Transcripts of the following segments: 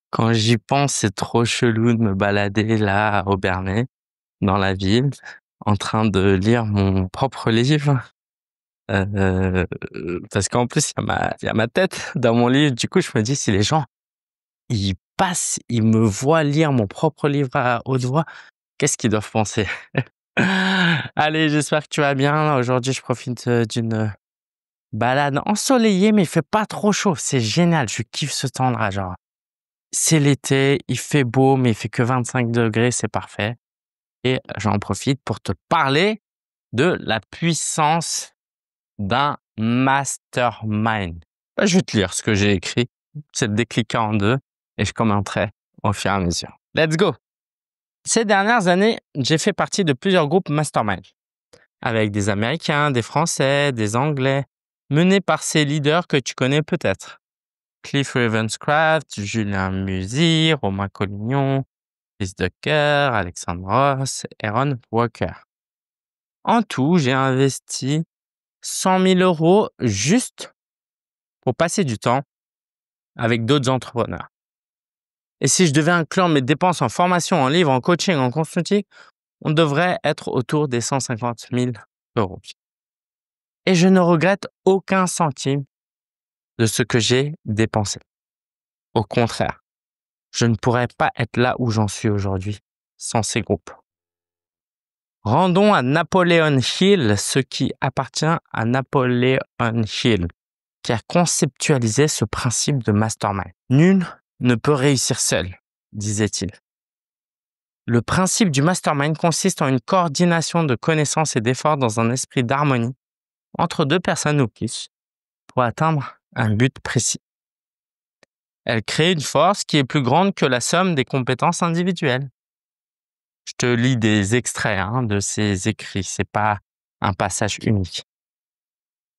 Quand j'y pense, c'est trop chelou de me balader là, à Obernai, dans la ville, en train de lire mon propre livre. Heu, Parce qu'en plus, il y a ma tête dans mon livre. Du coup, je me dis: «Si les gens, ils passent, ils me voient lire mon propre livre à haute voix, qu'est-ce qu'ils doivent penser?» Allez, j'espère que tu vas bien. Aujourd'hui, je profite, d'une balade ensoleillée, mais il fait pas trop chaud. C'est génial, je kiffe ce temps-là, genre. C'est l'été, il fait beau, mais il fait que 25 degrés, c'est parfait. Et j'en profite pour te parler de la puissance d'un mastermind. Bah, je vais te lire ce que j'ai écrit, c'est décliqué en deux et je commenterai au fur et à mesure. Let's go! Ces dernières années, j'ai fait partie de plusieurs groupes mastermind, avec des Américains, des Français, des Anglais, menés par ces leaders que tu connais peut-être. Cliff Ravenscraft, Julien Musi, Romain Collignon, Chris Ducker, Alexandre Ross, Aaron Walker. En tout, j'ai investi 100 000 € juste pour passer du temps avec d'autres entrepreneurs. Et si je devais inclure mes dépenses en formation, en livres, en coaching, en consulting, on devrait être autour des 150 000 €. Et je ne regrette aucun centime de ce que j'ai dépensé. Au contraire, je ne pourrais pas être là où j'en suis aujourd'hui sans ces groupes. Rendons à Napoleon Hill ce qui appartient à Napoleon Hill, qui a conceptualisé ce principe de mastermind. Nul ne peut réussir seul, disait-il. Le principe du mastermind consiste en une coordination de connaissances et d'efforts dans un esprit d'harmonie entre deux personnes ou plus pour atteindre un but précis. Elle crée une force qui est plus grande que la somme des compétences individuelles. Je te lis des extraits de ces écrits, c'est pas un passage unique.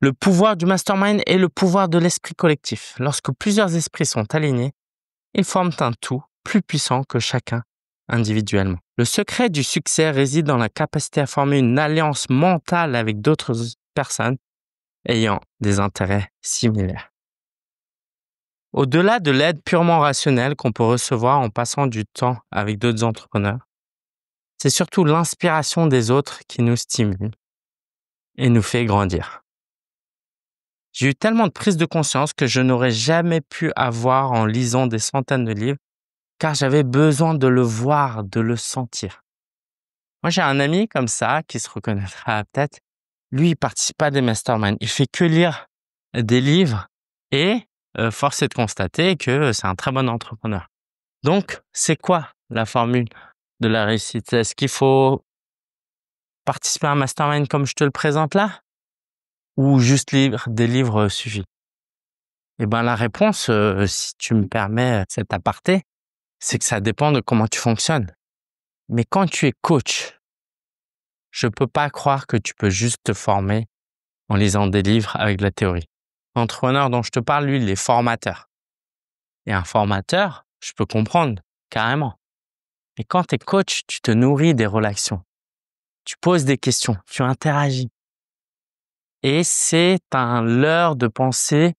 Le pouvoir du mastermind est le pouvoir de l'esprit collectif. Lorsque plusieurs esprits sont alignés, ils forment un tout plus puissant que chacun individuellement. Le secret du succès réside dans la capacité à former une alliance mentale avec d'autres personnes ayant des intérêts similaires. Au-delà de l'aide purement rationnelle qu'on peut recevoir en passant du temps avec d'autres entrepreneurs, c'est surtout l'inspiration des autres qui nous stimule et nous fait grandir. J'ai eu tellement de prise de conscience que je n'aurais jamais pu avoir en lisant des centaines de livres, car j'avais besoin de le voir, de le sentir. Moi, j'ai un ami comme ça, qui se reconnaîtra peut-être. Lui, il participe pas à des masterminds. Il fait que lire des livres et force est de constater que c'est un très bon entrepreneur. Donc, c'est quoi la formule de la réussite? Est-ce qu'il faut participer à un mastermind comme je te le présente là? Ou juste lire des livres suffit? Eh ben, la réponse, si tu me permets cet aparté, c'est que ça dépend de comment tu fonctionnes. Mais quand tu es coach, je peux pas croire que tu peux juste te former en lisant des livres avec de la théorie. L'entrepreneur dont je te parle, lui, il est formateur. Et un formateur, je peux comprendre, carrément. Mais quand tu es coach, tu te nourris des relations. Tu poses des questions, tu interagis. Et c'est un leurre de penser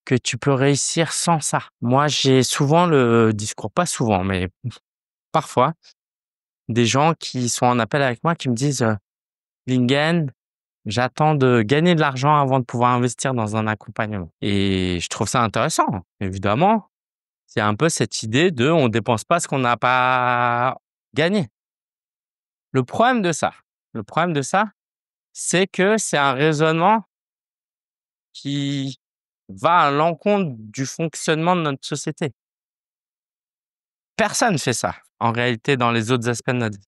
que tu peux réussir sans ça. Moi, j'ai souvent le discours, pas souvent, mais parfois, des gens qui sont en appel avec moi qui me disent Lingen, j'attends de gagner de l'argent avant de pouvoir investir dans un accompagnement. Et je trouve ça intéressant, évidemment. C'est un peu cette idée de on dépense pas ce qu'on n'a pas gagné. Le problème de ça, le problème de ça, c'est que c'est un raisonnement qui va à l'encontre du fonctionnement de notre société. Personne fait ça, en réalité, dans les autres aspects de notre vie.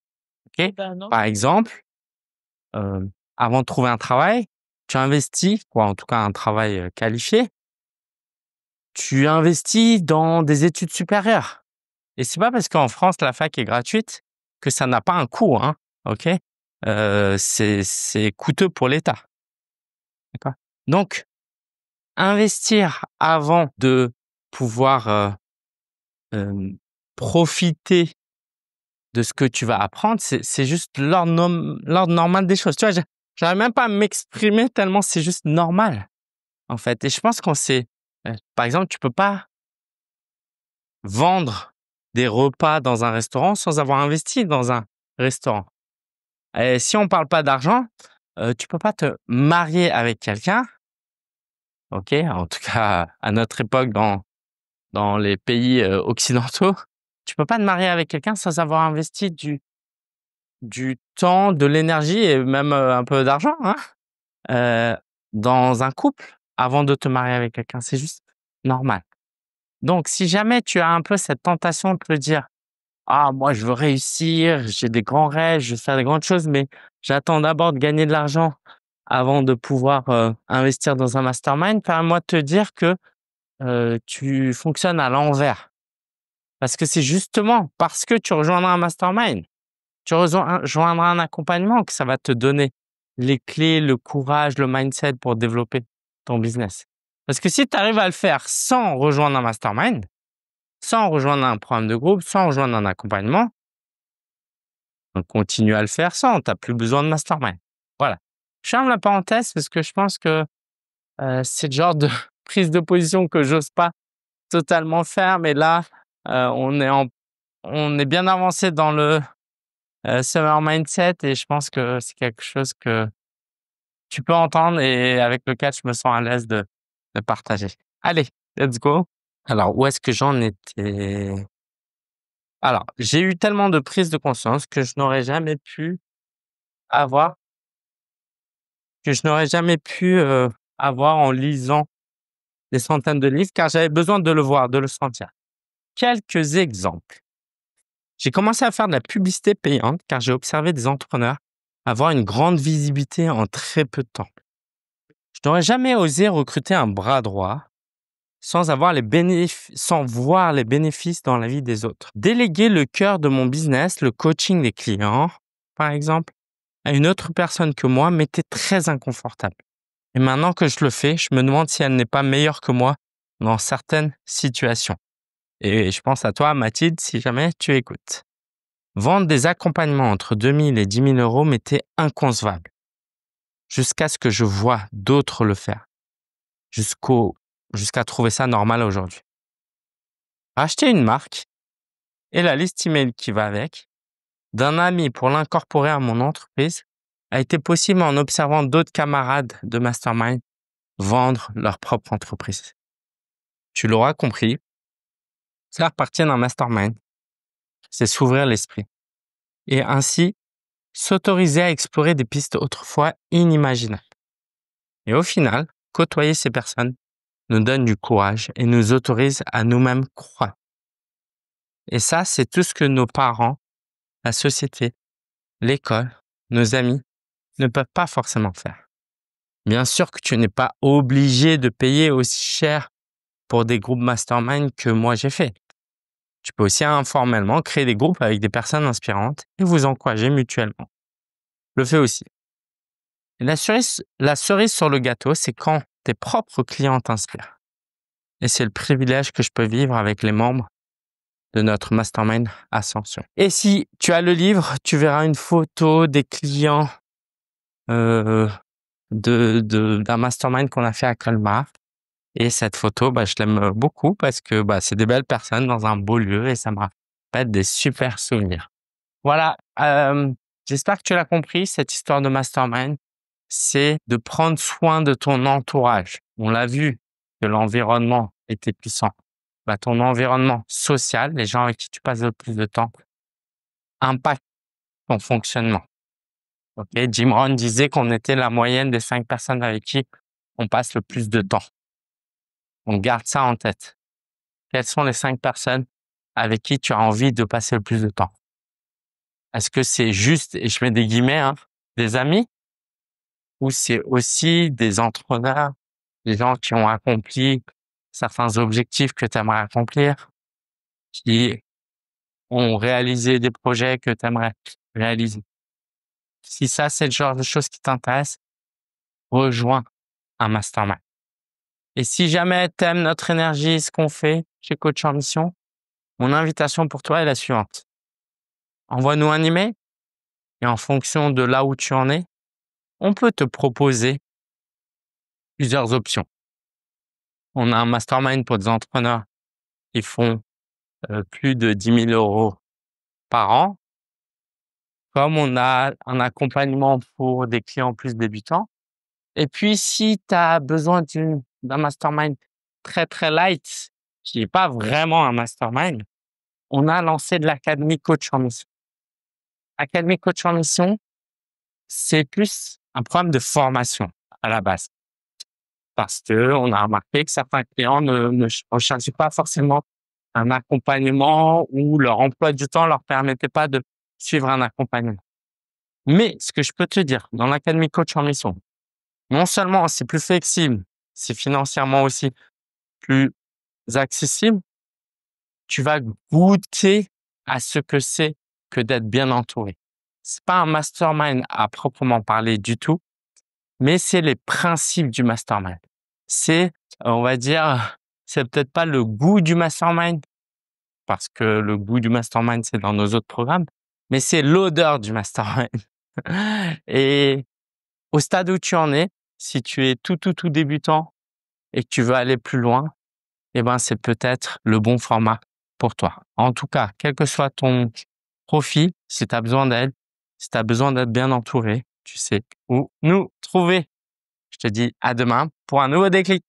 OK? Ben non. Par exemple, avant de trouver un travail, tu investis, ou en tout cas un travail, qualifié, tu investis dans des études supérieures. Et c'est pas parce qu'en France, la fac est gratuite que ça n'a pas un coût, OK? C'est coûteux pour l'État, d'accord? Donc, investir avant de pouvoir, profiter de ce que tu vas apprendre, c'est juste l'ordre normal des choses. Tu vois? J'arrive même pas à m'exprimer tellement c'est juste normal, en fait. Et je pense qu'on s'est par exemple, tu peux pas vendre des repas dans un restaurant sans avoir investi dans un restaurant. Et si on parle pas d'argent, tu peux pas te marier avec quelqu'un, OK? En tout cas, à notre époque dans les pays, occidentaux, tu peux pas te marier avec quelqu'un sans avoir investi du temps, de l'énergie et même, un peu d'argent, hein, heu, dans un couple avant de te marier avec quelqu'un. C'est juste normal. Donc si jamais tu as un peu cette tentation de te dire: «Ah moi je veux réussir, j'ai des grands rêves, je veux faire des grandes choses, mais j'attends d'abord de gagner de l'argent avant de pouvoir, investir dans un mastermind», permets-moi de te dire que, tu fonctionnes à l'envers. Parce que c'est justement parce que tu rejoindras un mastermind, joindras un accompagnement que ça va te donner les clés, le courage, le mindset pour développer ton business. Parce que si tu arrives à le faire sans rejoindre un mastermind, sans rejoindre un programme de groupe, sans rejoindre un accompagnement, on continue à le faire sans, tu as plus besoin de mastermind. Voilà. Je ferme la parenthèse parce que je pense que, c'est le genre de prise de position que j'ose pas totalement faire, mais là, on est bien avancé dans le, summer mindset et je pense que c'est quelque chose que tu peux entendre et avec lequel je me sens à l'aise de partager. Allez, let's go. Alors où est-ce que j'en étais? Alors, j'ai eu tellement de prises de conscience avoir que je n'aurais jamais pu, avoir en lisant des centaines de livres, car j'avais besoin de le voir, de le sentir. Quelques exemples. J'ai commencé à faire de la publicité payante, car j'ai observé des entrepreneurs avoir une grande visibilité en très peu de temps. Je n'aurais jamais osé recruter un bras droit sans voir les bénéfices dans la vie des autres. Déléguer le cœur de mon business, le coaching des clients, par exemple, à une autre personne que moi m'était très inconfortable. Et maintenant que je le fais, je me demande si elle n'est pas meilleure que moi dans certaines situations. Et je pense à toi, Mathilde, si jamais tu écoutes. Vendre des accompagnements entre 2 000 et 10 000 € m'était inconcevable, jusqu'à ce que je vois d'autres le faire, jusqu'à trouver ça normal aujourd'hui. Acheter une marque et la liste email qui va avec, d'un ami pour l'incorporer à mon entreprise, a été possible en observant d'autres camarades de Mastermind vendre leur propre entreprise. Tu l'auras compris, faire partie d'un mastermind, c'est s'ouvrir l'esprit et ainsi s'autoriser à explorer des pistes autrefois inimaginables. Et au final, côtoyer ces personnes nous donne du courage et nous autorise à nous-mêmes croire. Et ça, c'est tout ce que nos parents, la société, l'école, nos amis ne peuvent pas forcément faire. Bien sûr que tu n'es pas obligé de payer aussi cher pour des groupes mastermind que moi j'ai fait. Tu peux aussi informellement créer des groupes avec des personnes inspirantes et vous encourager mutuellement. Je le fais aussi. Et la cerise sur le gâteau, c'est quand tes propres clients t'inspirent. Et c'est le privilège que je peux vivre avec les membres de notre mastermind Ascension. Et si tu as le livre, tu verras une photo des clients euh, d'un mastermind qu'on a fait à Colmar. Et cette photo, je l'aime beaucoup parce que c'est des belles personnes dans un beau lieu et ça me rappelle des super souvenirs. Voilà, j'espère que tu l'as compris, cette histoire de mastermind, c'est de prendre soin de ton entourage. On l'a vu que l'environnement était puissant. Ton environnement social, les gens avec qui tu passes le plus de temps, impactent ton fonctionnement. Ok, Jim Rohn disait qu'on était la moyenne des 5 personnes avec qui on passe le plus de temps. On garde ça en tête. Quelles sont les 5 personnes avec qui tu as envie de passer le plus de temps? Est-ce que c'est juste, et je mets des guillemets, hein, des amis, ou c'est aussi des entrepreneurs, des gens qui ont accompli certains objectifs que tu aimerais accomplir, qui ont réalisé des projets que tu aimerais réaliser? Si ça, c'est le genre de choses qui t'intéresse, rejoins un mastermind. Et si jamais tu aimes notre énergie, ce qu'on fait chez Coach en Mission, mon invitation pour toi est la suivante. Envoie-nous un email et en fonction de là où tu en es, on peut te proposer plusieurs options. On a un mastermind pour des entrepreneurs qui font plus de 10 000 € par an. Comme on a un accompagnement pour des clients plus débutants. Et puis si tu as besoin d'un mastermind très, très light, qui est pas vraiment un mastermind, on a lancé de l'académie coach en mission. Académie coach en mission, c'est plus un programme de formation à la base. Parce qu'on a remarqué que certains clients ne recherchaient pas forcément un accompagnement ou leur emploi du temps leur permettait pas de suivre un accompagnement. Mais ce que je peux te dire, dans l'académie coach en mission, non seulement c'est plus flexible, c'est financièrement aussi plus accessible, tu vas goûter à ce que c'est que d'être bien entouré. C'est pas un mastermind à proprement parler du tout, mais c'est les principes du mastermind. C'est, on va dire, c'est peut-être pas le goût du mastermind, parce que le goût du mastermind, c'est dans nos autres programmes, mais c'est l'odeur du mastermind. Et au stade où tu en es, si tu es tout débutant et que tu veux aller plus loin, eh ben, c'est peut-être le bon format pour toi. En tout cas, quel que soit ton profil, si tu as besoin d'aide, si tu as besoin d'être bien entouré, tu sais où nous trouver. Je te dis à demain pour un nouveau déclic.